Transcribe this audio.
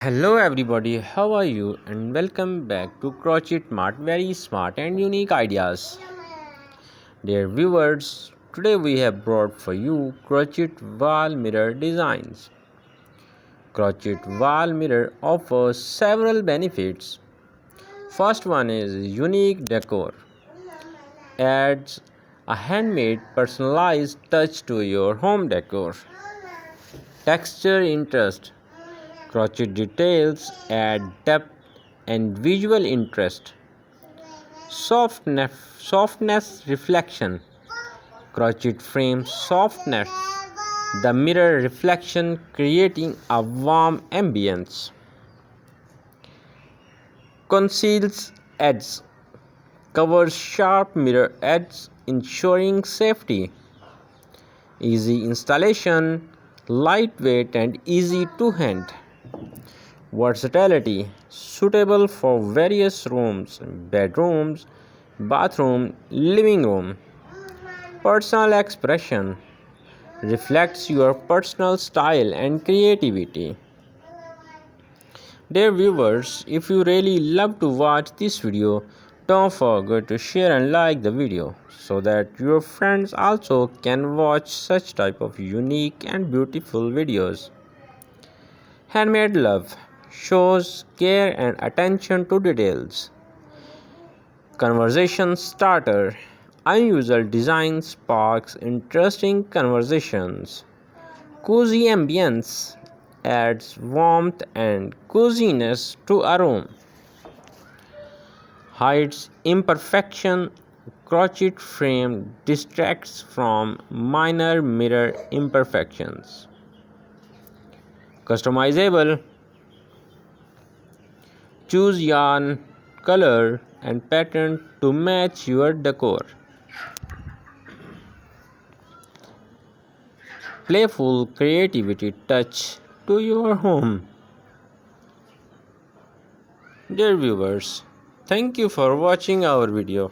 Hello everybody, how are you? And welcome back to Crochet Mart, very smart and unique ideas. Dear viewers, today we have brought for you crochet wall mirror designs. Crochet wall mirror offers several benefits. First one is unique decor. Adds a handmade personalized touch to your home decor. Texture interest. Crochet details add depth and visual interest. Softness reflection. Crochet frame softness the mirror reflection, creating a warm ambience. Conceals edges. Covers sharp mirror edges, ensuring safety. Easy installation, lightweight and easy to hand. Versatility, suitable for various rooms, bedrooms, bathroom, living room. Personal expression, reflects your personal style and creativity. Dear viewers, if you really love to watch this video, don't forget to share and like the video so that your friends also can watch such type of unique and beautiful videos. Handmade love shows care and attention to details. Conversation starter. Unusual design sparks interesting conversations. Cozy ambience adds warmth and coziness to a room. Hides imperfection. Crochet frame distracts from minor mirror imperfections. Customizable. Choose yarn, color, and pattern to match your decor. Playful creativity touch to your home. Dear viewers, thank you for watching our video.